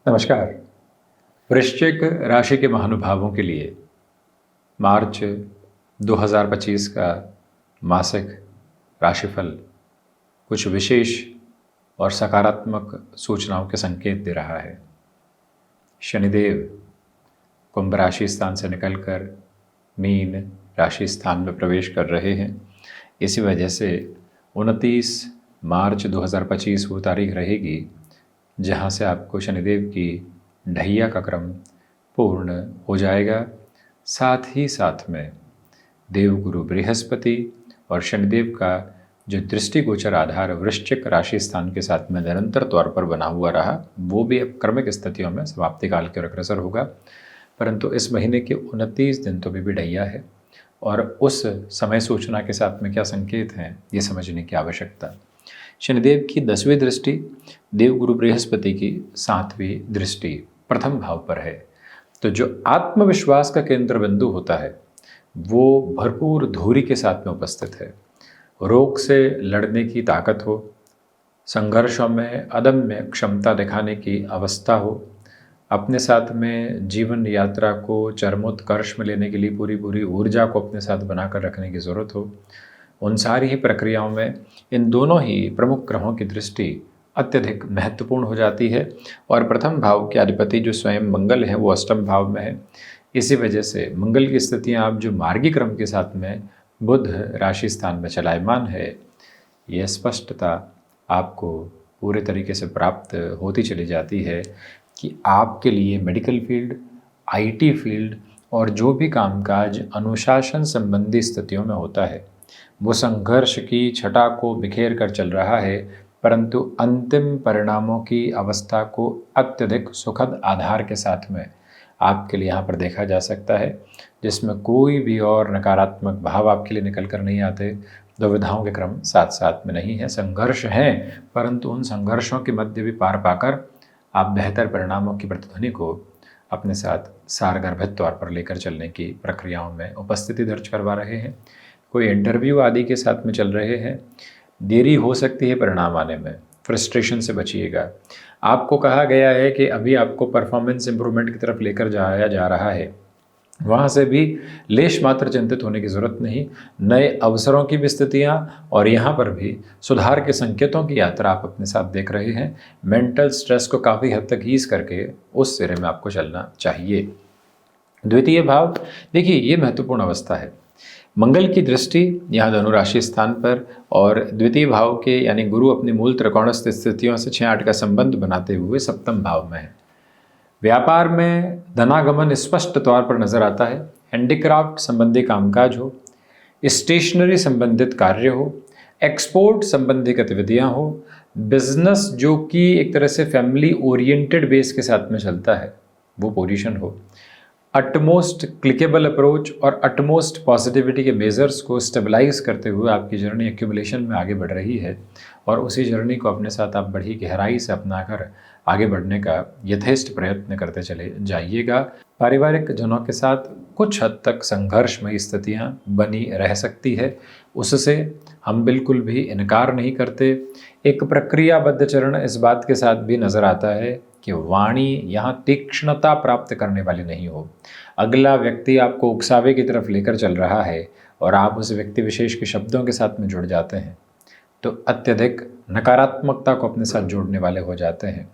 नमस्कार। वृश्चिक राशि के महानुभावों के लिए मार्च 2025 का मासिक राशिफल कुछ विशेष और सकारात्मक सूचनाओं के संकेत दे रहा है। शनिदेव कुंभ राशि स्थान से निकलकर मीन राशि स्थान में प्रवेश कर रहे हैं। इसी वजह से 29 मार्च 2025 वो तारीख रहेगी जहाँ से आपको शनिदेव की ढैया का क्रम पूर्ण हो जाएगा। साथ ही साथ में देवगुरु बृहस्पति और शनिदेव का जो दृष्टिगोचर आधार वृश्चिक राशि स्थान के साथ में निरंतर तौर पर बना हुआ रहा, वो भी अब क्रमिक स्थितियों में समाप्ति काल की ओर अग्रसर होगा। परंतु इस महीने के 29 दिन तो भी ढैया है और उस समय सूचना के साथ में क्या संकेत हैं, ये समझने की आवश्यकता। शनिदेव की 10वीं दृष्टि देवगुरु बृहस्पति की 7वीं दृष्टि प्रथम भाव पर है। तो जो आत्मविश्वास का केंद्र बिंदु होता है वो भरपूर धूरी के साथ में उपस्थित है। रोग से लड़ने की ताकत हो, संघर्षों में अदम्य क्षमता दिखाने की अवस्था हो, अपने साथ में जीवन यात्रा को चरमोत्कर्ष में लेने के लिए पूरी ऊर्जा को अपने साथ बनाकर रखने की ज़रूरत हो, उन सारी ही प्रक्रियाओं में इन दोनों ही प्रमुख ग्रहों की दृष्टि अत्यधिक महत्वपूर्ण हो जाती है। और प्रथम भाव के अधिपति जो स्वयं मंगल है वो अष्टम भाव में है। इसी वजह से मंगल की स्थितियाँ आप जो मार्गी क्रम के साथ में बुध राशि स्थान में चलायमान है, यह स्पष्टता आपको पूरे तरीके से प्राप्त होती चली जाती है कि आपके लिए मेडिकल फील्ड, IT फील्ड और जो भी कामकाज अनुशासन संबंधी स्थितियों में होता है वो संघर्ष की छटा को बिखेर कर चल रहा है, परंतु अंतिम परिणामों की अवस्था को अत्यधिक सुखद आधार के साथ में आपके लिए यहाँ पर देखा जा सकता है, जिसमें कोई भी और नकारात्मक भाव आपके लिए निकल कर नहीं आते। दुविधाओं के क्रम साथ साथ में नहीं है, संघर्ष हैं, परंतु उन संघर्षों के मध्य भी पार पाकर आप बेहतर परिणामों की प्रतिध्वनि को अपने साथ सारगर्भित तौर पर लेकर चलने की प्रक्रियाओं में उपस्थिति दर्ज करवा रहे हैं। कोई इंटरव्यू आदि के साथ में चल रहे हैं, देरी हो सकती है परिणाम आने में, फ्रस्ट्रेशन से बचिएगा। आपको कहा गया है कि अभी आपको परफॉर्मेंस इंप्रूवमेंट की तरफ लेकर जाया जा रहा है, वहाँ से भी लेश मात्र चिंतित होने की ज़रूरत नहीं। नए अवसरों की भी स्थितियाँ और यहाँ पर भी सुधार के संकेतों की यात्रा आप अपने साथ देख रहे हैं। मेंटल स्ट्रेस को काफ़ी हद तक ईज़ करके उस सिरे में आपको चलना चाहिए। द्वितीय भाव, देखिए ये महत्वपूर्ण अवस्था है। मंगल की दृष्टि यहाँ धनु राशि स्थान पर और द्वितीय भाव के यानी गुरु अपनी मूल त्रिकोणस्थ स्थितियों से 6-8 का संबंध बनाते हुए सप्तम भाव में है। व्यापार में धनागमन स्पष्ट तौर पर नजर आता है। हैंडीक्राफ्ट संबंधी कामकाज हो, स्टेशनरी संबंधित कार्य हो, एक्सपोर्ट संबंधी गतिविधियां हो, बिजनेस जो कि एक तरह से फैमिली ओरिएंटेड बेस के साथ में चलता है वो पोजीशन हो, अटमोस्ट क्लिकेबल अप्रोच और अटमोस्ट पॉजिटिविटी के मेजर्स को स्टेबलाइज करते हुए आपकी जर्नी एक्यूमुलेशन में आगे बढ़ रही है और उसी जर्नी को अपने साथ आप बड़ी गहराई से अपनाकर आगे बढ़ने का यथेष्ट प्रयत्न करते चले जाइएगा। पारिवारिक जनों के साथ कुछ हद तक संघर्षमयी स्थितियां बनी रह सकती है, उससे हम बिल्कुल भी इनकार नहीं करते। एक प्रक्रियाबद्ध चरण इस बात के साथ भी नज़र आता है कि वाणी यहाँ तीक्ष्णता प्राप्त करने वाली नहीं हो। अगला व्यक्ति आपको उकसावे की तरफ लेकर चल रहा है और आप उस व्यक्ति विशेष के शब्दों के साथ में जुड़ जाते हैं तो अत्यधिक नकारात्मकता को अपने साथ जोड़ने वाले हो जाते हैं।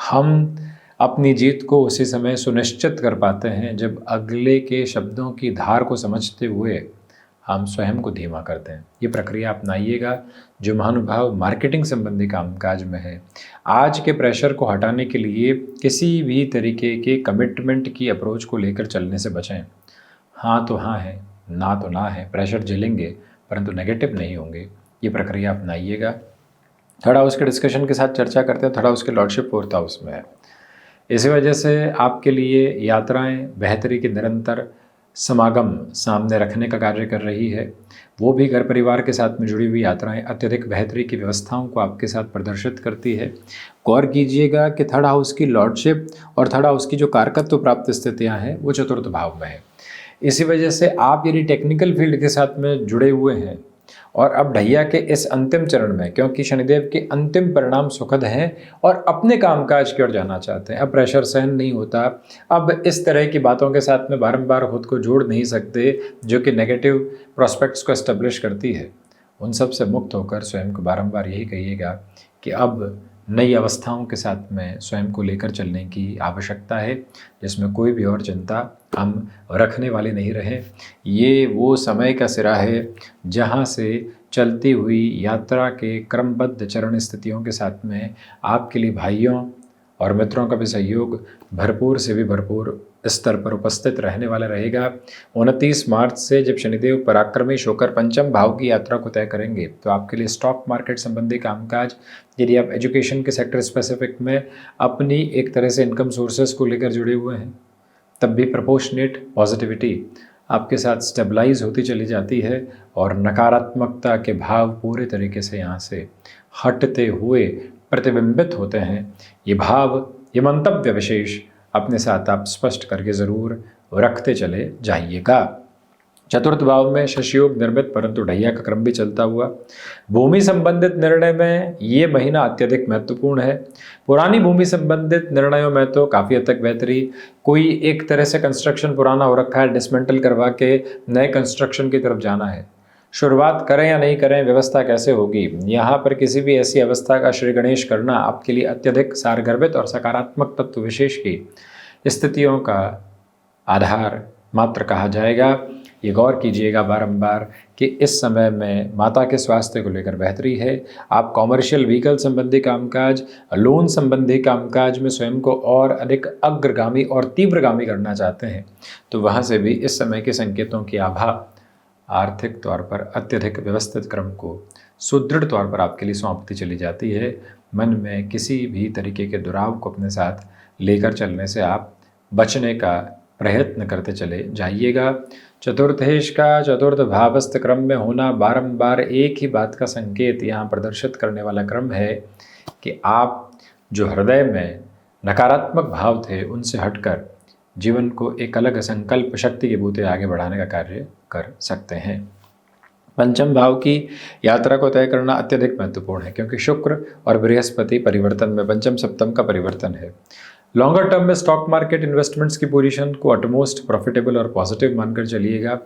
हम अपनी जीत को उसी समय सुनिश्चित कर पाते हैं जब अगले के शब्दों की धार को समझते हुए हम स्वयं को धीमा करते हैं। ये प्रक्रिया अपनाइएगा। जो महानुभाव मार्केटिंग संबंधी कामकाज में है, आज के प्रेशर को हटाने के लिए किसी भी तरीके के कमिटमेंट की अप्रोच को लेकर चलने से बचें। हाँ तो हाँ है, ना तो ना है, प्रेशर झेलेंगे परंतु नेगेटिव नहीं होंगे। ये प्रक्रिया अपनाइएगा। थोड़ा उसके डिस्कशन के साथ चर्चा करते हैं, थोड़ा उसके लॉर्डशिप फोर्थ हाउस में है। इसी वजह से आपके लिए यात्राएं बेहतरी के निरंतर समागम सामने रखने का कार्य कर रही है। वो भी घर परिवार के साथ में जुड़ी हुई यात्राएं अत्यधिक बेहतरी की व्यवस्थाओं को आपके साथ प्रदर्शित करती है। गौर कीजिएगा कि थर्ड हाउस की लॉर्डशिप और थर्ड हाउस की जो कारकत्व प्राप्त स्थितियां हैं वो चतुर्थ भाव में है। इसी वजह से आप यदि टेक्निकल फील्ड के साथ में जुड़े हुए हैं और अब ढैया के इस अंतिम चरण में, क्योंकि शनिदेव के अंतिम परिणाम सुखद हैं और अपने कामकाज की ओर जाना चाहते हैं, अब प्रेशर सहन नहीं होता, अब इस तरह की बातों के साथ में बारंबार खुद को जोड़ नहीं सकते जो कि नेगेटिव प्रोस्पेक्ट्स को एस्टेब्लिश करती है, उन सब से मुक्त होकर स्वयं को बारंबार यही कहिएगा कि अब नई अवस्थाओं के साथ में स्वयं को लेकर चलने की आवश्यकता है, जिसमें कोई भी और चिंता हम रखने वाले नहीं रहे। ये वो समय का सिरा है जहाँ से चलती हुई यात्रा के क्रमबद्ध चरण स्थितियों के साथ में आपके लिए भाइयों और मित्रों का भी सहयोग भरपूर से भी भरपूर स्तर पर उपस्थित रहने वाला रहेगा। 29 मार्च से जब शनिदेव पराक्रमेश होकर पंचम भाव की यात्रा को तय करेंगे तो आपके लिए स्टॉक मार्केट संबंधी कामकाज, यदि आप एजुकेशन के सेक्टर स्पेसिफिक में अपनी एक तरह से इनकम सोर्सेज को लेकर जुड़े हुए हैं, तब भी प्रोपोर्शनेट पॉजिटिविटी आपके साथ स्टेबलाइज होती चली जाती है और नकारात्मकता के भाव पूरे तरीके से यहाँ से हटते हुए प्रतिबिंबित होते हैं। ये भाव, ये मंतव्य विशेष अपने साथ आप स्पष्ट करके ज़रूर रखते चले जाइएगा। चतुर्थ भाव में शशि योग निर्मित परंतु ढैया का क्रम भी चलता हुआ भूमि संबंधित निर्णय में ये महीना अत्यधिक महत्वपूर्ण है। पुरानी भूमि संबंधित निर्णयों में तो काफ़ी हद तक बेहतरी, कोई एक तरह से कंस्ट्रक्शन पुराना हो रखा है, डिसमेंटल करवा के नए कंस्ट्रक्शन की तरफ जाना है, शुरुआत करें या नहीं करें, व्यवस्था कैसे होगी, यहाँ पर किसी भी ऐसी अवस्था का श्री गणेश करना आपके लिए अत्यधिक सारगर्भित और सकारात्मक तत्व विशेष की स्थितियों का आधार मात्र कहा जाएगा। ये गौर कीजिएगा बारंबार कि इस समय में माता के स्वास्थ्य को लेकर बेहतरी है। आप कॉमर्शियल व्हीकल संबंधी कामकाज, लोन संबंधी कामकाज में स्वयं को और अधिक अग्रगामी और तीव्रगामी करना चाहते हैं तो वहाँ से भी इस समय के संकेतों की आभा आर्थिक तौर पर अत्यधिक व्यवस्थित क्रम को सुदृढ़ तौर पर आपके लिए सौंपती चली जाती है। मन में किसी भी तरीके के दुराव को अपने साथ लेकर चलने से आप बचने का प्रयत्न करते चले जाइएगा। चतुर्थेश का चतुर्थ भावस्थ क्रम में होना बारंबार एक ही बात का संकेत यहाँ प्रदर्शित करने वाला क्रम है कि आप जो हृदय में नकारात्मक भाव थे उनसे हटकर जीवन को एक अलग संकल्प शक्ति के बूते आगे बढ़ाने का कार्य कर सकते हैं। पंचम भाव की यात्रा को तय करना अत्यधिक महत्वपूर्ण है क्योंकि शुक्र और बृहस्पति परिवर्तन में पंचम सप्तम का परिवर्तन है। लॉन्गर टर्म में स्टॉक मार्केट इन्वेस्टमेंट्स की पोजीशन को अटमोस्ट प्रॉफिटेबल और पॉजिटिव मानकर चलिएगा।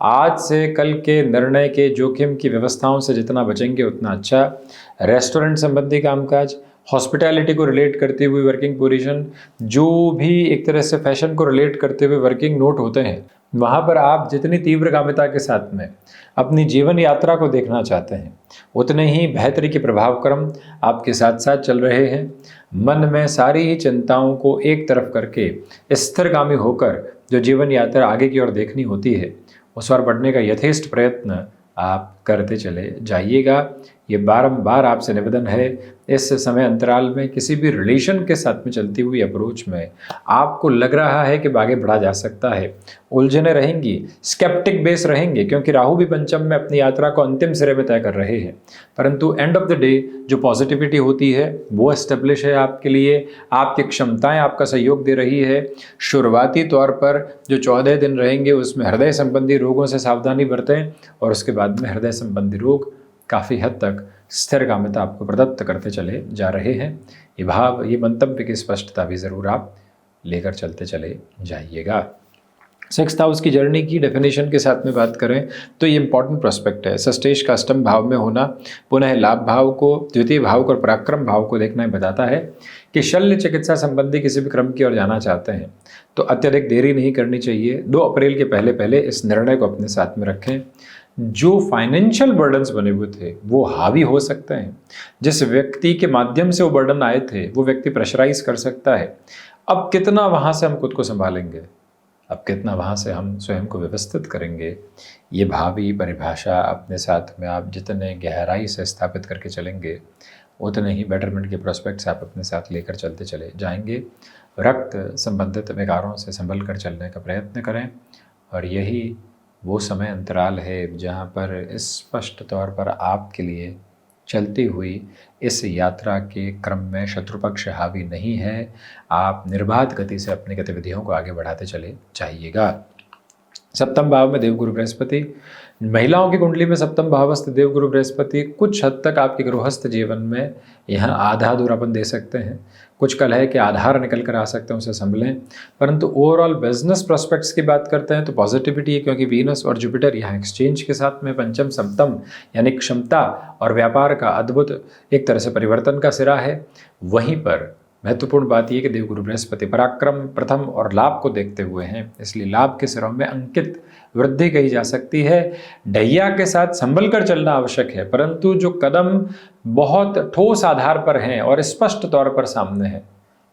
आज से कल के निर्णय के जोखिम की व्यवस्थाओं से जितना बचेंगे उतना अच्छा। रेस्टोरेंट संबंधी कामकाज, हॉस्पिटैलिटी को रिलेट करती हुई वर्किंग पोजीशन, जो भी एक तरह से फैशन को रिलेट करते हुए वर्किंग नोट होते हैं, वहाँ पर आप जितनी तीव्रगामिता के साथ में अपनी जीवन यात्रा को देखना चाहते हैं उतने ही बेहतरी के प्रभाव क्रम आपके साथ साथ चल रहे हैं। मन में सारी ही चिंताओं को एक तरफ करके स्थिरगामी होकर जो जीवन यात्रा आगे की ओर देखनी होती है उस ओर बढ़ने का यथेष्ट प्रयत्न आप करते चले जाइएगा। ये बारंबार आपसे निवेदन है, इस समय अंतराल में किसी भी रिलेशन के साथ में चलती हुई अप्रोच में आपको लग रहा है कि आगे बढ़ा जा सकता है, उलझने रहेंगी, स्केप्टिक बेस रहेंगे क्योंकि राहु भी पंचम में अपनी यात्रा को अंतिम सिरे में तय कर रहे हैं, परंतु एंड ऑफ द डे जो पॉजिटिविटी होती है वो एस्टेब्लिश है आपके लिए, आपकी क्षमताएं आपका सहयोग दे रही है। शुरुआती तौर पर जो 14 दिन रहेंगे उसमें हृदय संबंधी रोगों से सावधानी बरतें और उसके बाद में हृदय संबंधी रोग काफ़ी हद तक स्थिरगामिता आपको प्रदत्त करते चले जा रहे हैं। ये भाव, ये मंतव्य की स्पष्टता भी ज़रूर आप लेकर चलते चले जाइएगा। 6th हाउस की जर्नी की डेफिनेशन के साथ में बात करें तो ये इंपॉर्टेंट प्रोस्पेक्ट है। षष्ठेश का अष्टम भाव में होना पुनः लाभ भाव को, द्वितीय भाव को और पराक्रम भाव को देखना बताता है कि शल्य चिकित्सा संबंधी किसी भी क्रम की ओर जाना चाहते हैं तो अत्यधिक देरी नहीं करनी चाहिए। 2 अप्रैल के पहले पहले इस निर्णय को अपने साथ में रखें। जो फाइनेंशियल बर्डन्स बने हुए थे वो हावी हो सकते हैं, जिस व्यक्ति के माध्यम से वो बर्डन आए थे वो व्यक्ति प्रेशराइज कर सकता है। अब कितना वहाँ से हम खुद को संभालेंगे, अब कितना वहाँ से हम स्वयं को व्यवस्थित करेंगे, ये भावी परिभाषा अपने साथ में आप जितने गहराई से स्थापित करके चलेंगे उतने ही बेटरमेंट के प्रोस्पेक्ट्स आप अपने साथ लेकर चलते चले जाएंगे। रक्त संबंधित विकारों से संभल कर चलने का प्रयत्न करें और यही वो समय अंतराल है जहाँ पर स्पष्ट तौर पर आपके लिए चलती हुई इस यात्रा के क्रम में शत्रुपक्ष हावी नहीं है। आप निर्बाध गति से अपनी गतिविधियों को आगे बढ़ाते चले जाइएगा। सप्तम भाव में देवगुरु बृहस्पति। महिलाओं की कुंडली में सप्तम भावस्थ देवगुरु बृहस्पति कुछ हद तक आपके गृहस्थ जीवन में यहाँ आधा अधूरापन दे सकते हैं। कुछ कलह के आधार निकल कर आ सकते हैं, उसे संभलें। परंतु ओवरऑल बिजनेस प्रोस्पेक्ट्स की बात करते हैं तो पॉजिटिविटी है, क्योंकि वीनस और जुपिटर यहाँ एक्सचेंज के साथ में पंचम सप्तम यानी क्षमता और व्यापार का अद्भुत एक तरह से परिवर्तन का सिरा है। वहीं पर महत्वपूर्ण बात यह कि देवगुरु बृहस्पति पराक्रम, प्रथम और लाभ को देखते हुए हैं, इसलिए लाभ के सिरों में अंकित वृद्धि कही जा सकती है। ढैया के साथ संभल कर चलना आवश्यक है, परंतु जो कदम बहुत ठोस आधार पर हैं और स्पष्ट तौर पर सामने हैं,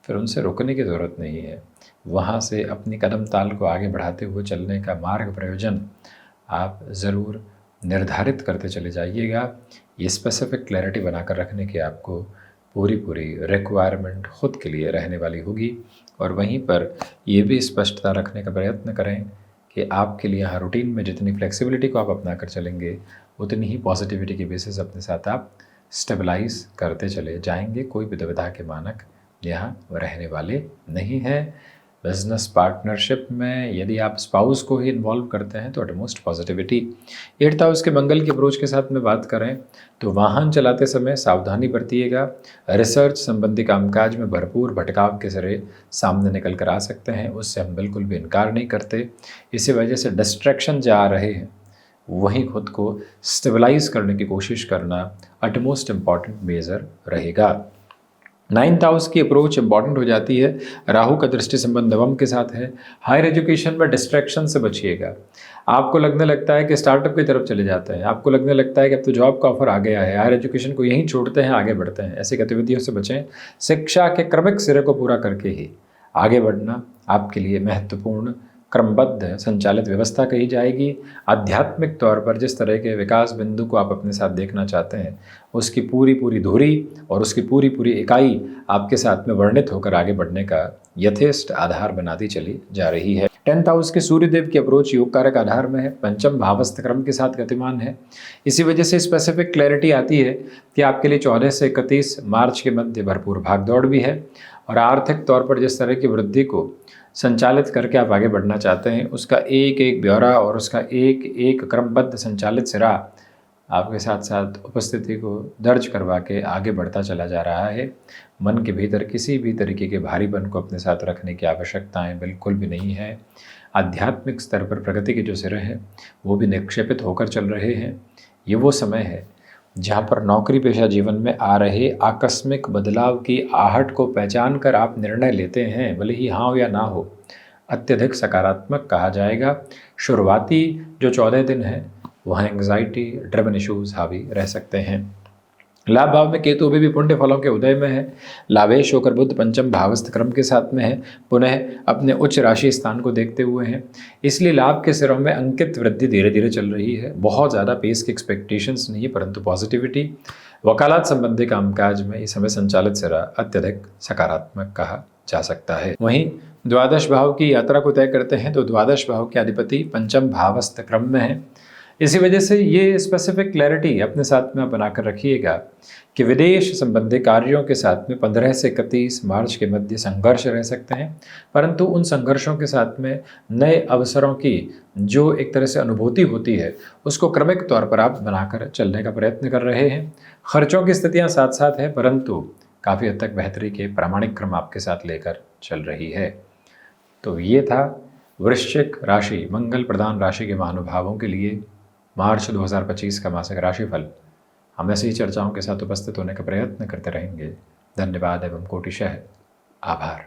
फिर उनसे रुकने की ज़रूरत नहीं है। वहाँ से अपनी कदम ताल को आगे बढ़ाते हुए चलने का मार्ग प्रयोजन आप ज़रूर निर्धारित करते चले जाइएगा। ये स्पेसिफिक क्लैरिटी बनाकर रखने की आपको पूरी रिक्वायरमेंट खुद के लिए रहने वाली होगी। और वहीं पर ये भी स्पष्टता रखने का प्रयत्न करें कि आपके लिए यहाँ रूटीन में जितनी फ्लेक्सिबिलिटी को आप अपना कर चलेंगे, उतनी ही पॉजिटिविटी की बेसिस अपने साथ आप स्टेबलाइज करते चले जाएंगे। कोई भी दुविधा के मानक यहाँ रहने वाले नहीं हैं। बिजनेस पार्टनरशिप में यदि आप स्पाउस को ही इन्वॉल्व करते हैं तो अटमोस्ट पॉजिटिविटी। 8th हाउस के मंगल की अप्रोच के साथ में बात करें तो वाहन चलाते समय सावधानी बरतिएगा। रिसर्च संबंधी कामकाज में भरपूर भटकाव के सिरे सामने निकल कर आ सकते हैं, उससे हम बिल्कुल भी इनकार नहीं करते। इसी वजह से डिस्ट्रैक्शन जो आ रहे हैं वहीं खुद को स्टेबलाइज करने की कोशिश करना अटमोस्ट इम्पॉर्टेंट मेजर रहेगा। 9th हाउस की अप्रोच इंपॉर्टेंट हो जाती है। राहु का दृष्टि संबंध नवम के साथ है। हायर एजुकेशन में डिस्ट्रैक्शन से बचिएगा। आपको लगने लगता है कि स्टार्टअप की तरफ चले जाते हैं, आपको लगने लगता है कि अब तो जॉब का ऑफर आ गया है, हायर एजुकेशन को यहीं छोड़ते हैं, आगे बढ़ते हैं, ऐसी गतिविधियों से बचें। शिक्षा के क्रमिक सिरे को पूरा करके ही आगे बढ़ना आपके लिए महत्वपूर्ण क्रमबद्ध संचालित व्यवस्था कही जाएगी। आध्यात्मिक तौर पर जिस तरह के विकास बिंदु को आप अपने साथ देखना चाहते हैं, उसकी पूरी धुरी और उसकी पूरी इकाई आपके साथ में वर्णित होकर आगे बढ़ने का यथेष्ट आधार बनाती चली जा रही है। 10th हाउस के सूर्यदेव की अप्रोच योग कारक आधार में है, पंचम भावस्थ क्रम के साथ गतिमान है। इसी वजह से स्पेसिफिक क्लैरिटी आती है कि आपके लिए 14 से 31 मार्च के मध्य भरपूर भागदौड़ भी है। और आर्थिक तौर पर जिस तरह की वृद्धि को संचालित करके आप आगे बढ़ना चाहते हैं, उसका एक ब्यौरा और उसका एक क्रमबद्ध संचालित सिरा आपके साथ साथ उपस्थिति को दर्ज करवा के आगे बढ़ता चला जा रहा है। मन के भीतर किसी भी तरीके के भारीपन को अपने साथ रखने की आवश्यकताएं बिल्कुल भी नहीं है। आध्यात्मिक स्तर पर प्रगति के जो सिरे हैं वो भी निक्षेपित होकर चल रहे हैं। ये वो समय है जहाँ पर नौकरी पेशा जीवन में आ रहे आकस्मिक बदलाव की आहट को पहचान कर आप निर्णय लेते हैं, भले ही हाँ हो या ना हो, अत्यधिक सकारात्मक कहा जाएगा। शुरुआती जो 14 दिन हैं वहाँ एंग्जाइटी ड्रिवन इश्यूज हावी रह सकते हैं। लाभ भाव में केतु भी पुण्य फलों के उदय में है। लाभेश होकर बुध पंचम भावस्थ क्रम के साथ में है, पुनः अपने उच्च राशि स्थान को देखते हुए हैं, इसलिए लाभ के सिरों में अंकित वृद्धि धीरे धीरे चल रही है। बहुत ज़्यादा पेस की एक्सपेक्टेशंस नहीं है, परंतु पॉजिटिविटी। वकालत संबंधी कामकाज में इस समय संचालित सिरा अत्यधिक सकारात्मक कहा जा सकता है। वहीं द्वादश भाव की यात्रा को तय करते हैं तो द्वादश भाव के अधिपति पंचम भावस्थ क्रम में है। इसी वजह से ये स्पेसिफिक क्लैरिटी अपने साथ में बनाकर रखिएगा कि विदेश संबंधी कार्यों के साथ में 15 से 31 मार्च के मध्य संघर्ष रह सकते हैं, परंतु उन संघर्षों के साथ में नए अवसरों की जो एक तरह से अनुभूति होती है उसको क्रमिक तौर पर आप बनाकर चलने का प्रयत्न कर रहे हैं। खर्चों की स्थितियाँ साथ साथ है, परंतु काफ़ी हद तक बेहतरी के प्रामाणिक क्रम आपके साथ लेकर चल रही है। तो ये था वृश्चिक राशि मंगल प्रधान राशि के महानुभावों के लिए मार्च 2025 का मासिक राशिफल। हम ऐसी ही चर्चाओं के साथ उपस्थित होने का प्रयत्न करते रहेंगे। धन्यवाद एवं कोटिशः आभार।